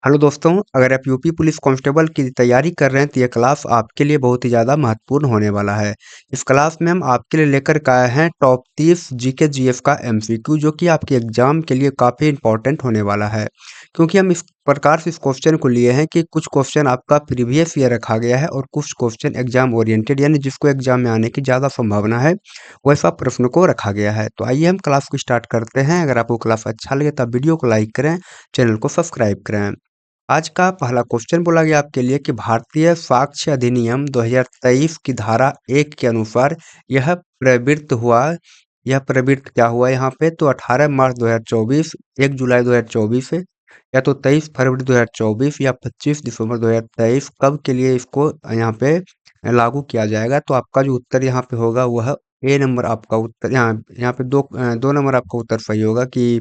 Hello दोस्तों, अगर आप यूपी पुलिस कांस्टेबल की तैयारी कर रहे हैं तो ये क्लास आपके लिए बहुत ही ज़्यादा महत्वपूर्ण होने वाला है। इस क्लास में हम आपके लिए लेकर के आए हैं टॉप 30 जीके जीएस का एमसीक्यू जो कि आपके एग्जाम के लिए काफ़ी इंपॉर्टेंट होने वाला है। क्योंकि हम इस प्रकार से इस क्वेश्चन को लिए हैं कि कुछ क्वेश्चन आपका प्रीवियस ईयर रखा गया है और कुछ क्वेश्चन एग्जाम ओरिएंटेड यानी जिसको एग्जाम में आने की ज़्यादा संभावना है, वैसा प्रश्न को रखा गया है। तो आइए हम क्लास को स्टार्ट करते हैं। अगर आपको क्लास अच्छा लगे तो आप वीडियो को लाइक करें, चैनल को सब्सक्राइब करें। आज का पहला क्वेश्चन बोला गया आपके लिए कि भारतीय साक्ष्य अधिनियम 2023 की धारा 1 के अनुसार यह प्रवृत्त हुआ। यह प्रवृत्त क्या हुआ यहाँ पे? तो 18 मार्च 2024, 1 जुलाई 2024 है, या तो 23 फरवरी 2024 या 25 दिसंबर 2023। कब के लिए इसको यहाँ पे लागू किया जाएगा? तो आपका जो उत्तर यहाँ पे होगा वह ए नंबर आपका उत्तर। यहाँ यहाँ पे दो नंबर आपका उत्तर सही होगा कि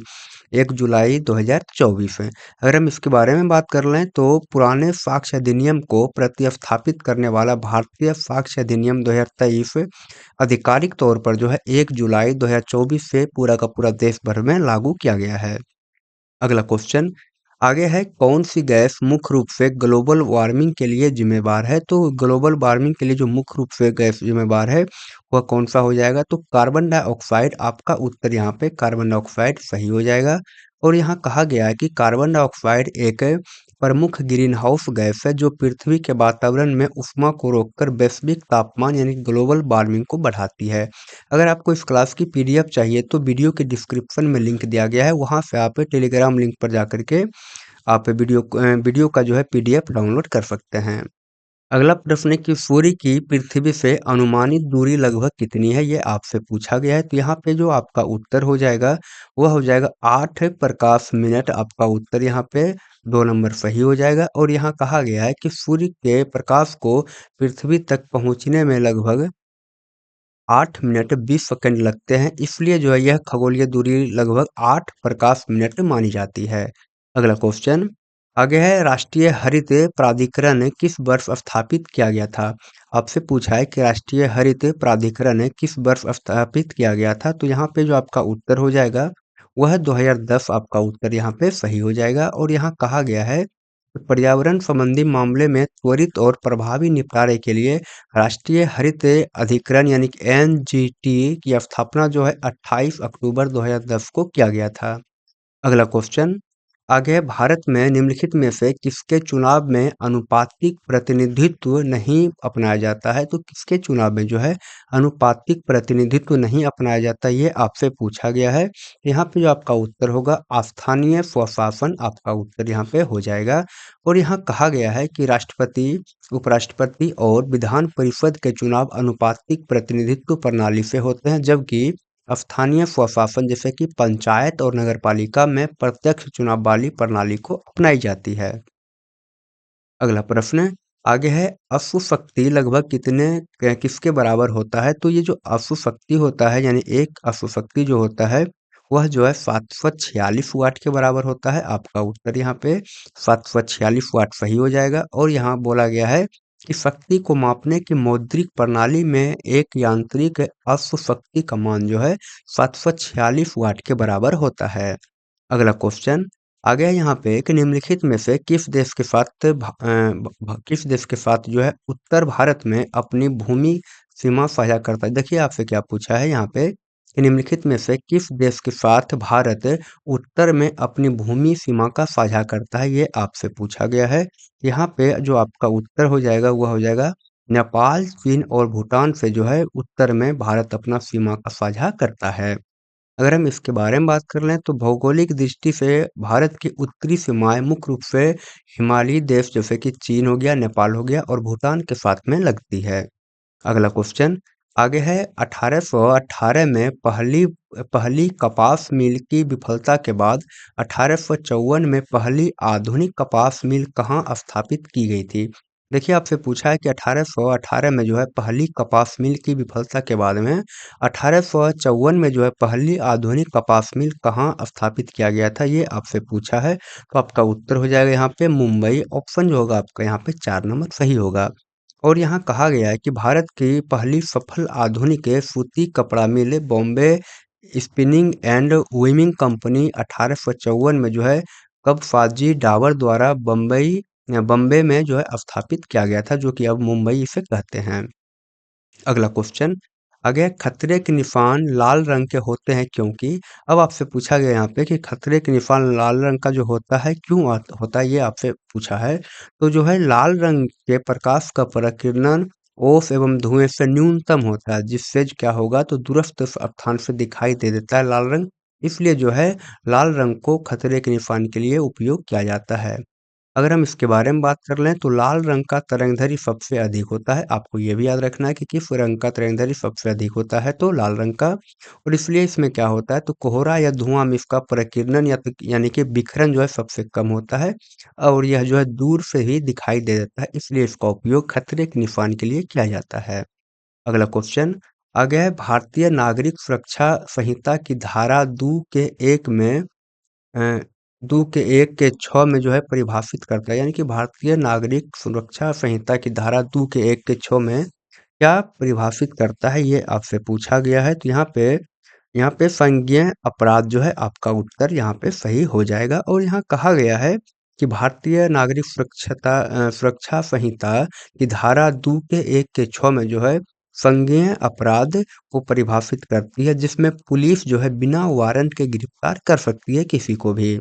1 जुलाई 2024 है। अगर हम इसके बारे में बात कर लें तो पुराने साक्ष्य अधिनियम को प्रतिस्थापित करने वाला भारतीय साक्ष्य अधिनियम 2023 आधिकारिक तौर पर जो है 1 जुलाई 2024 से पूरा का पूरा देश भर में लागू किया गया है। अगला क्वेश्चन आगे है, कौन सी गैस मुख्य रूप से ग्लोबल वार्मिंग के लिए जिम्मेवार है? तो ग्लोबल वार्मिंग के लिए जो मुख्य रूप से गैस जिम्मेवार है वह कौन सा हो जाएगा? तो कार्बन डाइऑक्साइड। आपका उत्तर यहाँ पे कार्बन डाइऑक्साइड सही हो जाएगा। और यहाँ कहा गया है कि कार्बन डाइऑक्साइड एक प्रमुख ग्रीन हाउस गैस है जो पृथ्वी के वातावरण में ऊष्मा को रोककर वैश्विक तापमान यानी ग्लोबल वार्मिंग को बढ़ाती है। अगर आपको इस क्लास की पीडीएफ चाहिए तो वीडियो के डिस्क्रिप्शन में लिंक दिया गया है, वहां से आप टेलीग्राम लिंक पर जाकर के आप वीडियो का जो है पीडीएफ डाउनलोड कर सकते हैं। अगला प्रश्न है कि सूर्य की पृथ्वी से अनुमानित दूरी लगभग कितनी है? ये आपसे पूछा गया है। तो यहाँ पे जो आपका उत्तर हो जाएगा वह हो जाएगा 8 प्रकाश मिनट। आपका उत्तर यहाँ पे 2 नंबर सही हो जाएगा। और यहाँ कहा गया है कि सूर्य के प्रकाश को पृथ्वी तक पहुँचने में लगभग 8 मिनट 20 सेकंड लगते हैं, इसलिए जो है यह खगोलीय दूरी लगभग 8 प्रकाश मिनट मानी जाती है। अगला क्वेश्चन आगे है, राष्ट्रीय हरित प्राधिकरण किस वर्ष स्थापित किया गया था? आपसे पूछा है कि राष्ट्रीय हरित प्राधिकरण किस वर्ष स्थापित किया गया था? तो यहाँ पे जो आपका उत्तर हो जाएगा वह 2010। आपका उत्तर यहाँ पे सही हो जाएगा। और यहाँ कहा गया है, पर्यावरण संबंधी मामले में त्वरित और प्रभावी निपटारे के लिए राष्ट्रीय हरित अधिकरण यानी कि एनजीटी की स्थापना जो है 28 अक्टूबर 2010 को किया गया था। अगला क्वेश्चन आगे है, भारत में निम्नलिखित में से किसके चुनाव में अनुपातिक प्रतिनिधित्व नहीं अपनाया जाता है? तो किसके चुनाव में जो है अनुपातिक प्रतिनिधित्व नहीं अपनाया जाता, ये आपसे पूछा गया है। यहाँ पे जो आपका उत्तर होगा स्थानीय स्वशासन। आपका उत्तर यहाँ पे हो जाएगा। और यहाँ कहा गया है कि राष्ट्रपति, उपराष्ट्रपति और विधान परिषद के चुनाव अनुपातिक प्रतिनिधित्व प्रणाली से होते हैं, जबकि स्थानीय स्वशासन जैसे कि पंचायत और नगरपालिका में प्रत्यक्ष चुनाव वाली प्रणाली को अपनाई जाती है। अगला प्रश्न आगे है, अश्व शक्ति लगभग किसके बराबर होता है? तो ये जो अश्व शक्ति होता है यानी एक अश्व शक्ति जो होता है वह जो है 746 वाट के बराबर होता है। आपका उत्तर यहाँ पे 746 वाट सही हो जाएगा। और यहाँ बोला गया है कि शक्ति को मापने की मौद्रिक प्रणाली में एक यांत्रिक अश्व शक्ति का मान जो है 746 वाट के बराबर होता है। अगला क्वेश्चन आगे है यहाँ पे कि निम्नलिखित में से किस देश के साथ जो है उत्तर भारत में अपनी भूमि सीमा साझा करता है? देखिए आपसे क्या पूछा है यहाँ पे कि निम्नलिखित में से किस देश के साथ भारत उत्तर में अपनी भूमि सीमा का साझा करता है, ये आपसे पूछा गया है। यहाँ पे जो आपका उत्तर हो जाएगा वह हो जाएगा नेपाल, चीन और भूटान से जो है उत्तर में भारत अपना सीमा का साझा करता है। अगर हम इसके बारे में बात कर लें तो भौगोलिक दृष्टि से भारत की उत्तरी सीमाएं मुख्य रूप से हिमालयी देश जैसे कि चीन हो गया, नेपाल हो गया और भूटान के साथ में लगती है। अगला क्वेश्चन आगे है, 1818 में पहली पहली कपास मिल की विफलता के बाद 1854 में पहली आधुनिक कपास मिल कहाँ स्थापित की गई थी? देखिए आपसे पूछा है कि 1818 में जो है पहली कपास मिल की विफलता के बाद में 1854 में जो है पहली आधुनिक कपास मिल कहाँ स्थापित किया गया था, ये आपसे पूछा है। तो आपका उत्तर हो जाएगा यहाँ पे मुंबई। ऑप्शन जो होगा आपका यहाँ पे 4 नंबर सही होगा। और यहाँ कहा गया है कि भारत की पहली सफल आधुनिक सूती कपड़ा mill Bombay spinning and weaving company 1854 में जो है कब फाजी डावर द्वारा बम्बे में जो है स्थापित किया गया था, जो कि अब मुंबई इसे कहते हैं। अगला क्वेश्चन आ गया, खतरे के निशान लाल रंग के होते हैं क्योंकि। अब आपसे पूछा गया यहाँ पे कि खतरे के निशान लाल रंग का जो होता है क्यों होता है, ये आपसे पूछा है। तो जो है लाल रंग के प्रकाश का प्रकीर्णन ओस एवं धुएं से न्यूनतम होता है, जिससे क्या होगा तो दूरस्थ स्थान से दिखाई दे देता है लाल रंग। इसलिए जो है लाल रंग को खतरे के निशान के लिए उपयोग किया जाता है। अगर हम इसके बारे में बात कर लें तो लाल रंग का तरंगदैर्घ्य सबसे अधिक होता है। आपको ये भी याद रखना है कि किस रंग का तरंगदैर्घ्य सबसे अधिक होता है, तो लाल रंग का। और इसलिए इसमें क्या होता है तो कोहरा या धुआं में इसका प्रकीर्णन या तो यानी कि विकिरण जो है सबसे कम होता है, और यह जो है दूर से ही दिखाई दे देता है, इसलिए इसका उपयोग खतरे के निशान के लिए किया जाता है। अगला क्वेश्चन आ गया है, भारतीय नागरिक सुरक्षा संहिता की धारा 2 के 1 में अ, 2 के 1 के 6 में जो है परिभाषित करता है, यानी कि भारतीय नागरिक सुरक्षा संहिता की धारा 2 के 1 के 6 में क्या परिभाषित करता है, ये आपसे पूछा गया है। तो यहाँ पे संज्ञेय अपराध जो है आपका उत्तर यहाँ पे सही हो जाएगा। और यहाँ कहा गया है कि भारतीय नागरिक सुरक्षा संहिता की धारा 2 के 1 के 6 में जो है संज्ञेय अपराध को परिभाषित करती है, जिसमें पुलिस जो है बिना वारंट के गिरफ्तार कर सकती है किसी को भी।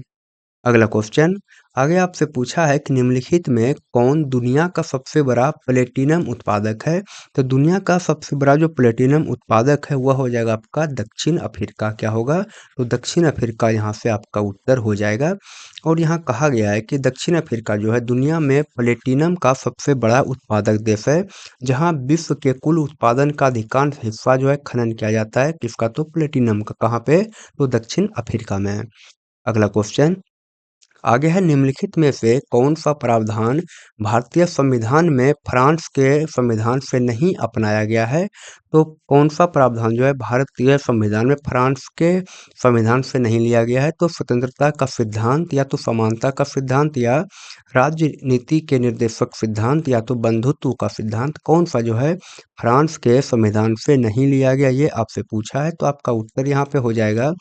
अगला क्वेश्चन आगे आपसे पूछा है कि निम्नलिखित में कौन दुनिया का सबसे बड़ा प्लेटिनम उत्पादक है। तो दुनिया का सबसे बड़ा जो प्लेटिनम उत्पादक है वह हो जाएगा आपका दक्षिण अफ्रीका। क्या होगा तो दक्षिण अफ्रीका यहाँ से आपका उत्तर हो जाएगा। और यहाँ कहा गया है कि दक्षिण अफ्रीका जो है दुनिया में प्लेटिनम का सबसे बड़ा उत्पादक देश है, जहाँ विश्व के कुल उत्पादन का अधिकांश हिस्सा जो है खनन किया जाता है किसका तो प्लेटिनम का। कहाँ पे तो दक्षिण अफ्रीका में। अगला क्वेश्चन आगे है, निम्नलिखित में से कौन सा प्रावधान भारतीय संविधान में फ्रांस के संविधान से नहीं अपनाया गया है। तो कौन सा प्रावधान जो है भारतीय संविधान में फ्रांस के संविधान से नहीं लिया गया है, तो स्वतंत्रता का सिद्धांत या तो समानता का सिद्धांत या राजनीति के निर्देशक सिद्धांत या तो बंधुत्व का सिद्धांत, कौन सा जो है फ्रांस के संविधान से नहीं लिया गया, ये आपसे पूछा है। तो आपका उत्तर यहाँ पे हो जाएगा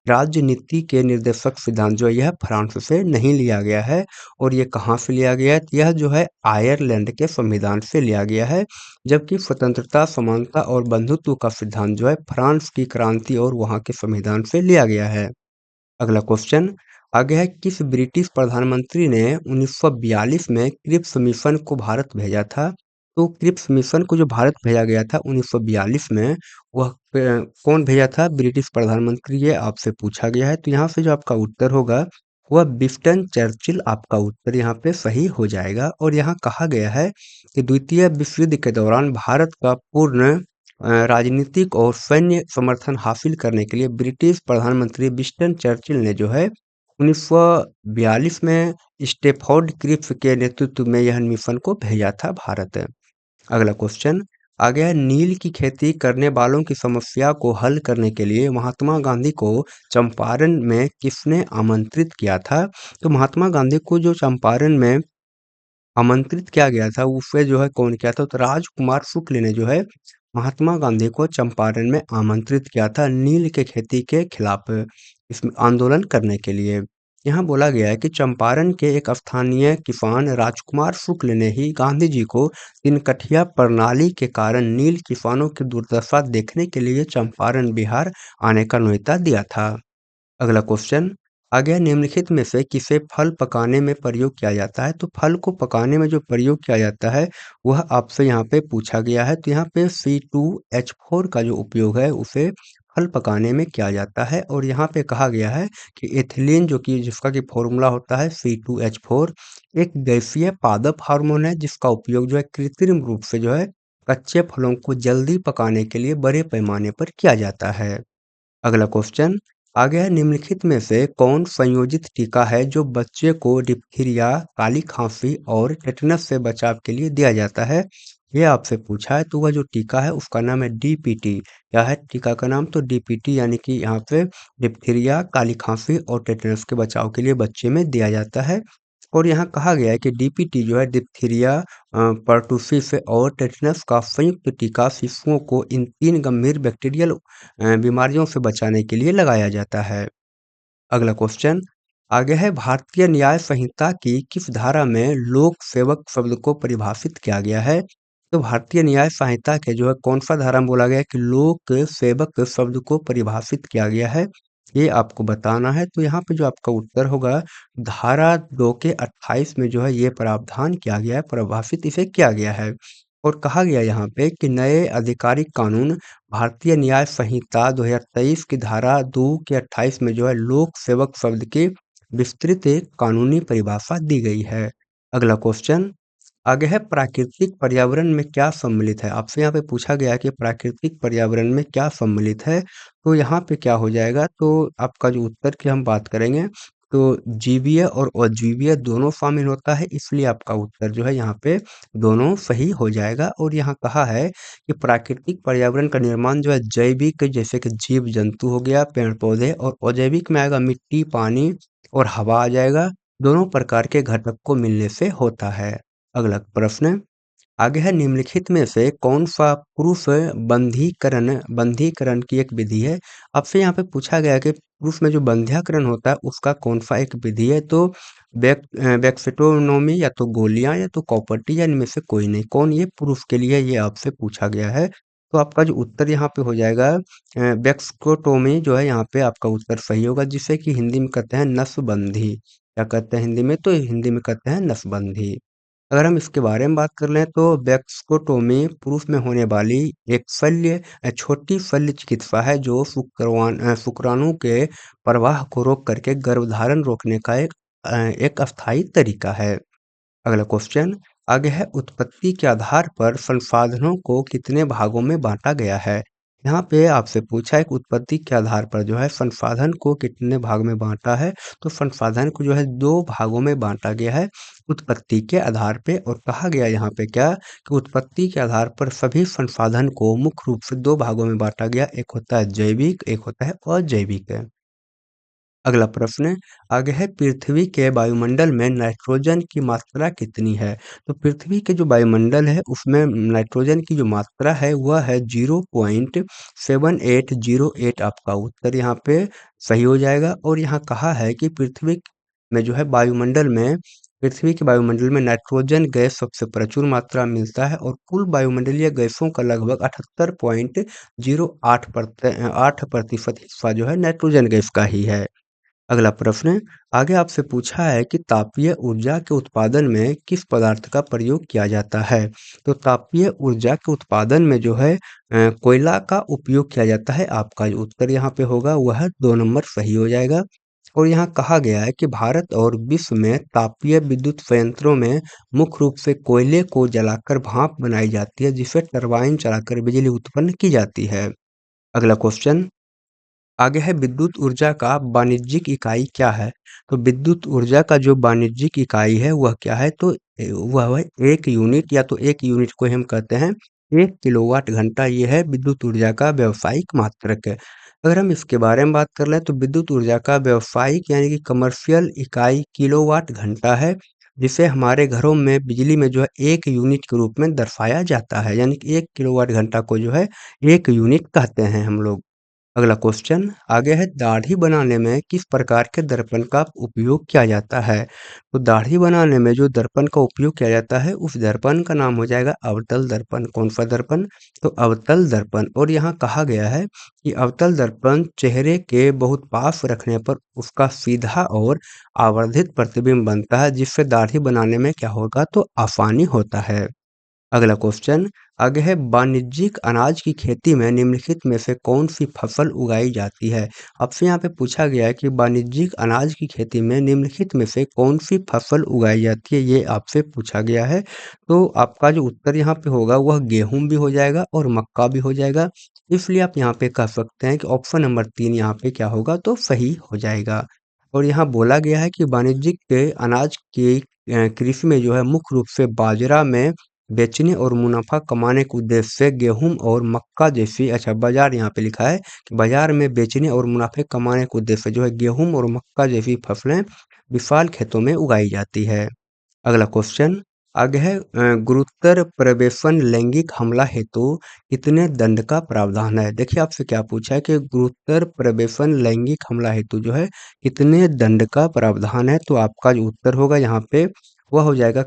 राजनीति के निर्देशक सिद्धांत जो है यह फ्रांस से नहीं लिया गया है। और ये कहाँ से लिया गया है, यह जो है आयरलैंड के संविधान से लिया गया है। जबकि स्वतंत्रता समानता और बंधुत्व का सिद्धांत जो है फ्रांस की क्रांति और वहाँ के संविधान से लिया गया है। अगला क्वेश्चन आगे है, किस ब्रिटिश प्रधानमंत्री ने 1942 में क्रिप्स मिशन को भारत भेजा था। तो क्रिप्स मिशन को जो भारत भेजा गया था 1942 में, वह कौन भेजा था, ब्रिटिश प्रधानमंत्री, ये आपसे पूछा गया है। तो यहाँ से जो आपका उत्तर होगा वह विंस्टन चर्चिल, आपका उत्तर यहाँ पे सही हो जाएगा। और यहाँ कहा गया है कि द्वितीय विश्व युद्ध के दौरान भारत का पूर्ण राजनीतिक और सैन्य समर्थन हासिल करने के लिए ब्रिटिश प्रधानमंत्री विंस्टन चर्चिल ने जो है 1942 में स्टेफोर्ड क्रिप्स के नेतृत्व में यह मिशन को भेजा था भारत। अगला क्वेश्चन आ गया है, नील की खेती करने वालों की समस्या को हल करने के लिए महात्मा गांधी को चंपारण में किसने आमंत्रित किया था। तो महात्मा गांधी को जो चंपारण में आमंत्रित किया गया था उसे जो है कौन किया था, तो राजकुमार शुक्ल ने जो है महात्मा गांधी को चंपारण में आमंत्रित किया था नील के खेती के खिलाफ इसमें आंदोलन करने के लिए। यहाँ बोला गया है कि चंपारण के एक स्थानीय किसान राजकुमार शुक्ल ने ही गांधी जी को तिनकठिया प्रणाली के कारण नील किसानों की दुर्दशा देखने के लिए चंपारण बिहार आने का न्योता दिया था। अगला क्वेश्चन आ गया, निम्नलिखित में से किसे फल पकाने में प्रयोग किया जाता है। तो फल को पकाने में जो प्रयोग किया जाता है वह आपसे यहाँ पे पूछा गया है। तो यहाँ पे C2H4 का जो उपयोग है उसे फल पकाने में किया जाता है। और यहाँ पे कहा गया है कि एथिलीन जो कि जिसका कि फॉर्मूला होता है C2H4, एक गैसीय पादप हार्मोन है जिसका उपयोग जो है कृत्रिम रूप से जो है कच्चे फलों को जल्दी पकाने के लिए बड़े पैमाने पर किया जाता है। अगला क्वेश्चन आ गया है, निम्नलिखित में से कौन संयोजित टीका है जो बच्चे को डिप्थीरिया, काली खांसी और टेटनस से बचाव के लिए दिया जाता है। ये आपसे पूछा है। तो वह जो टीका है उसका नाम है डीपीटी। क्या है टीका का नाम, तो डीपीटी, यानी कि यहाँ पे डिप्थीरिया, काली खांसी और टेटनस के बचाव के लिए बच्चे में दिया जाता है। और यहाँ कहा गया है कि डीपीटी जो है डिप्थीरिया, पर्टुसिस और टेटनस का संयुक्त टीका शिशुओं को इन 3 गंभीर बैक्टीरियल बीमारियों से बचाने के लिए लगाया जाता है। अगला क्वेश्चन आगे है भारतीय न्याय संहिता की किस धारा में लोक सेवक शब्द को परिभाषित किया गया है? तो भारतीय न्याय संहिता के जो है कौन-सा धारा में बोला गया है कि लोक सेवक शब्द को परिभाषित किया गया है? ये आपको बताना है। तो यहाँ पे जो आपका उत्तर होगा धारा 2 के 28 में जो है ये प्रावधान किया गया है, परिभाषित इसे किया गया है। और कहा गया यहाँ पे कि नए आधिकारिक कानून भारतीय न्याय संहिता 2023 की धारा 2 के 28 में जो है लोक सेवक शब्द की विस्तृत एक कानूनी परिभाषा दी गई है। अगला क्वेश्चन आगे है प्राकृतिक पर्यावरण में क्या सम्मिलित है? आपसे यहाँ पे पूछा गया है कि प्राकृतिक पर्यावरण में क्या सम्मिलित है? तो यहाँ पे क्या हो जाएगा तो आपका जो उत्तर की हम बात करेंगे तो जीवीय और अजीवीय दोनों शामिल होता है, इसलिए आपका उत्तर जो है यहाँ पे दोनों सही हो जाएगा। और यहाँ कहा है कि प्राकृतिक पर्यावरण का निर्माण जो है जैविक जैसे कि जीव जंतु हो गया, पेड़ पौधे, और अजैविक में आएगा मिट्टी, पानी और हवा आ जाएगा। दोनों प्रकार के घटक को मिलने से होता है। अगला प्रश्न आगे है निम्नलिखित में से कौन-सा पुरुष बंधीकरण की एक विधि है? आपसे यहाँ पे पूछा गया है कि पुरुष में जो बंध्याकरण होता है उसका कौन-सा एक विधि है? तो वैक्सेक्टोमी या तो गोलियाँ या तो कॉपर्टी या इनमें से कोई नहीं। कौन ये पुरुष के लिए ये आपसे पूछा गया है। तो आपका जो उत्तर यहाँ पे हो जाएगा वैक्सेक्टोमी जो है यहाँ पे आपका उत्तर सही होगा जिसे कि हिंदी में कहते हैं नसबंदी। क्या कहते हैं हिंदी में? तो हिंदी में कहते हैं नसबंदी। अगर हम इसके बारे में बात कर लें तो वैक्सोटोमी पुरुष में होने वाली एक छोटी शल्य चिकित्सा है जो शुक्राणु के प्रवाह को रोक करके गर्भधारण रोकने का एक अस्थायी तरीका है। अगला क्वेश्चन आगे है उत्पत्ति के आधार पर संसाधनों को कितने भागों में बांटा गया है? यहाँ पे आपसे पूछा है कि उत्पत्ति के आधार पर जो है संसाधन को कितने भाग में बांटा है। तो संसाधन को जो है 2 भागों में बांटा गया है उत्पत्ति के आधार पे। और कहा गया यहाँ पे क्या कि उत्पत्ति के आधार पर सभी संसाधन को मुख्य रूप से 2 भागों में बांटा गया, एक होता है जैविक, एक होता है अजैविक। अगला प्रश्न आगे है पृथ्वी के वायुमंडल में नाइट्रोजन की मात्रा कितनी है? तो पृथ्वी के जो वायुमंडल है उसमें नाइट्रोजन की जो मात्रा है वह है 0.7808। आपका उत्तर यहाँ पे सही हो जाएगा। और यहाँ कहा है कि में जो है वायुमंडल में पृथ्वी के वायुमंडल में नाइट्रोजन गैस सबसे प्रचुर मात्रा में मिलता है और कुल वायुमंडलीय गैसों का लगभग 78.08% हिस्सा जो है नाइट्रोजन गैस का ही है। अगला प्रश्न आगे आपसे पूछा है कि तापीय ऊर्जा के उत्पादन में किस पदार्थ का प्रयोग किया जाता है? तो तापीय ऊर्जा के उत्पादन में जो है कोयला का उपयोग किया जाता है। आपका जो उत्तर यहाँ पे होगा वह 2 नंबर सही हो जाएगा। और यहाँ कहा गया है कि भारत और विश्व में तापीय विद्युत संयंत्रों में मुख्य रूप से कोयले को जलाकर भाप बनाई जाती है जिससे टरबाइन चलाकर बिजली उत्पन्न की जाती है। अगला क्वेश्चन आगे है विद्युत ऊर्जा का वाणिज्यिक इकाई क्या है? तो विद्युत ऊर्जा का जो वाणिज्यिक इकाई है वह क्या है? तो वह है 1 यूनिट या तो 1 यूनिट को हम कहते हैं 1 किलोवाट घंटा। ये है विद्युत ऊर्जा का व्यावसायिक मात्रक। अगर हम इसके बारे में बात कर लें तो विद्युत ऊर्जा का व्यावसायिक यानी कि कमर्शियल इकाई किलोवाट घंटा है जिसे हमारे घरों में बिजली में जो है 1 यूनिट के रूप में दर्शाया जाता है। यानी कि 1 किलोवाट घंटा को जो है 1 यूनिट कहते हैं हम लोग। अगला क्वेश्चन आगे है दाढ़ी बनाने में किस प्रकार के दर्पण का उपयोग किया जाता है? तो दाढ़ी बनाने में जो दर्पण का उपयोग किया जाता है उस दर्पण का नाम हो जाएगा अवतल दर्पण। कौन सा दर्पण? तो अवतल दर्पण। और यहाँ कहा गया है कि अवतल दर्पण चेहरे के बहुत पास रखने पर उसका सीधा और आवर्धित प्रतिबिंब बनता है जिससे दाढ़ी बनाने में क्या होगा तो आसानी होता है। अगला क्वेश्चन आगे है वाणिज्यिक अनाज की खेती में निम्नलिखित में से कौन सी फसल उगाई जाती है? आपसे यहाँ पे पूछा गया है कि वाणिज्यिक अनाज की खेती में निम्नलिखित में से कौन सी फसल उगाई जाती है, ये आपसे पूछा गया है। तो आपका जो उत्तर यहाँ पे होगा वह गेहूं भी हो जाएगा और मक्का भी हो जाएगा। इसलिए आप यहाँ पे कह सकते हैं कि ऑप्शन नंबर 3 यहाँ पे क्या होगा तो सही हो जाएगा। और यहाँ बोला गया है कि वाणिज्यिक अनाज की कृषि में जो है मुख्य रूप से बाजरा में बेचने और मुनाफा कमाने के उद्देश्य से गेहूं और मक्का जैसी बाजार यहाँ पे लिखा है कि बाजार में बेचने और मुनाफे कमाने के उद्देश्य से जो है गेहूं और मक्का जैसी फसलें विशाल खेतों में उगाई जाती है। अगला क्वेश्चन आगे है गुरुतर प्रवेशन लैंगिक हमला हेतु कितने दंड का प्रावधान है। देखिए आपसे क्या पूछा है कि गुरुतर प्रवेशन लैंगिक हमला हेतु जो है कितने दंड का प्रावधान है, तो आपका जो उत्तर होगा यहाँ पे वह हो जाएगा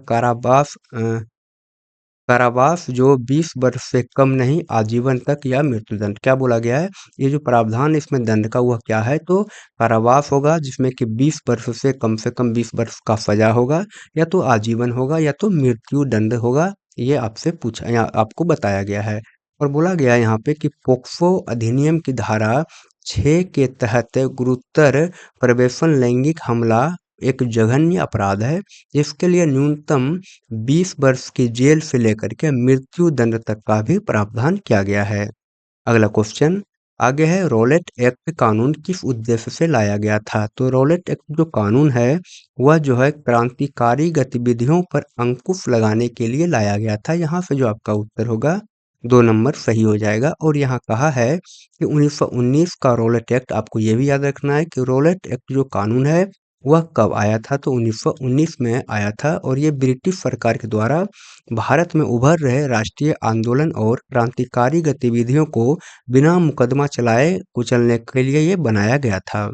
कारावास जो 20 वर्ष से कम नहीं, आजीवन तक या मृत्युदंड। क्या बोला गया है, ये जो प्रावधान इसमें दंड का वह क्या है, तो कारावास होगा जिसमें कि 20 वर्ष से कम 20 वर्ष का सजा होगा, या तो आजीवन होगा या तो मृत्यु दंड होगा। ये आपसे पूछा या आपको बताया गया है। और बोला गया है यहाँ पे कि पोक्सो अधिनियम की धारा 6 के तहत गुरुतर प्रवेशन लैंगिक हमला एक जघन्य अपराध है। इसके लिए न्यूनतम 20 वर्ष की जेल से लेकर के मृत्यु दंड तक का भी प्रावधान किया गया है। अगला क्वेश्चन आगे है, रॉलेट एक्ट कानून किस उद्देश्य से लाया गया था। तो रॉलेट एक्ट जो कानून है वह जो है क्रांतिकारी गतिविधियों पर अंकुश लगाने के लिए लाया गया था। यहाँ से जो आपका उत्तर होगा 2 नंबर सही हो जाएगा। और यहाँ कहा है कि 1919 का रॉलेट एक्ट, आपको ये भी याद रखना है कि रॉलेट एक्ट जो कानून है वह कब आया था, तो 1919 में आया था। और ये ब्रिटिश सरकार के द्वारा भारत में उभर रहे राष्ट्रीय आंदोलन और क्रांतिकारी गतिविधियों को बिना मुकदमा चलाए कुचलने के लिए ये बनाया गया था।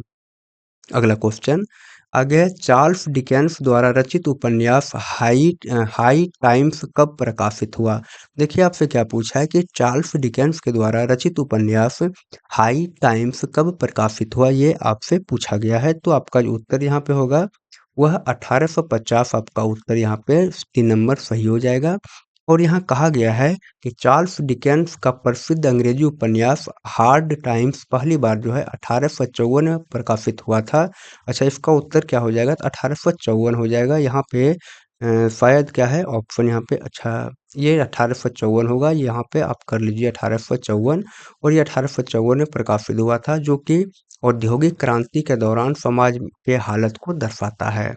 अगला क्वेश्चन आगे है, चार्ल्स डिकेंस द्वारा रचित उपन्यास हाई टाइम्स कब प्रकाशित हुआ। देखिए आपसे क्या पूछा है कि चार्ल्स डिकेंस के द्वारा रचित उपन्यास हाई टाइम्स कब प्रकाशित हुआ, ये आपसे पूछा गया है। तो आपका जो उत्तर यहाँ पे होगा वह 1850, आपका उत्तर यहाँ पे 3 नंबर सही हो जाएगा। और यहाँ कहा गया है कि चार्ल्स डिकेंस का प्रसिद्ध अंग्रेजी उपन्यास हार्ड टाइम्स पहली बार जो है 1854 में प्रकाशित हुआ था। अच्छा, इसका उत्तर क्या हो जाएगा, तो 1854 हो जाएगा। यहाँ पे शायद क्या है ऑप्शन यहाँ पे, अच्छा ये 1854 होगा, यहाँ पे आप कर लीजिए 1854। और ये 1854 में प्रकाशित हुआ था, जो कि औद्योगिक क्रांति के दौरान समाज के हालत को दर्शाता है।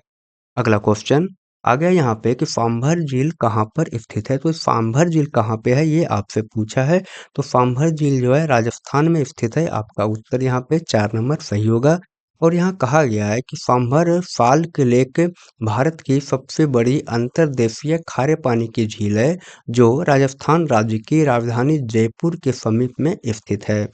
अगला क्वेश्चन आ गया यहाँ पे कि सांभर झील कहाँ पर स्थित है। तो सांभर झील कहाँ पे है ये आपसे पूछा है। तो सांभर झील जो है राजस्थान में स्थित है। आपका उत्तर यहाँ पे 4 नंबर सही होगा। और यहाँ कहा गया है कि सांभर साल्ट लेक भारत की सबसे बड़ी अंतर्देशीय खारे पानी की झील है, जो राजस्थान राज्य की राजधानी जयपुर के समीप में स्थित है।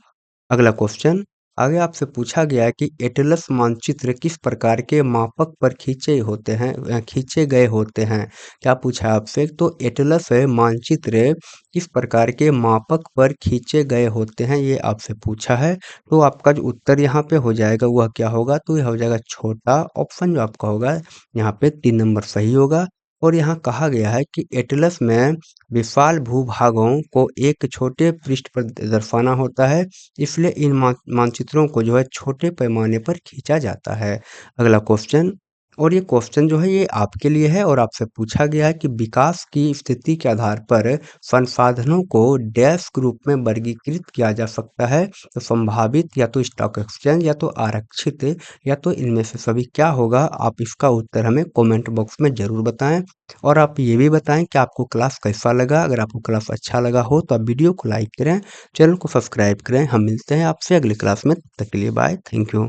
अगला क्वेश्चन आगे आपसे पूछा गया है कि एटलस मानचित्र किस प्रकार के मापक पर खींचे गए होते हैं। क्या पूछा है आपसे, तो एटलस मानचित्र किस प्रकार के मापक पर खींचे गए होते हैं, ये आपसे पूछा है। तो आपका जो उत्तर यहाँ पे हो जाएगा वह क्या होगा, तो यह हो जाएगा छोटा ऑप्शन जो आपका होगा यहाँ पे 3 नंबर सही होगा। और यहाँ कहा गया है कि एटलस में विशाल भूभागों को एक छोटे पृष्ठ पर दर्शाना होता है, इसलिए इन मानचित्रों को जो है छोटे पैमाने पर खींचा जाता है। अगला क्वेश्चन, और ये क्वेश्चन जो है ये आपके लिए है और आपसे पूछा गया है कि विकास की स्थिति के आधार पर संसाधनों को डैश ग्रुप में वर्गीकृत किया जा सकता है। तो संभावित, या तो स्टॉक एक्सचेंज, या तो आरक्षित, या तो इनमें से सभी। क्या होगा, आप इसका उत्तर हमें कमेंट बॉक्स में जरूर बताएं। और आप ये भी बताएं कि आपको क्लास कैसा लगा। अगर आपको क्लास अच्छा लगा हो तो आप वीडियो को लाइक करें, चैनल को सब्सक्राइब करें। हम मिलते हैं आपसे अगली क्लास में, तब तक के लिए बाय, थैंक यू।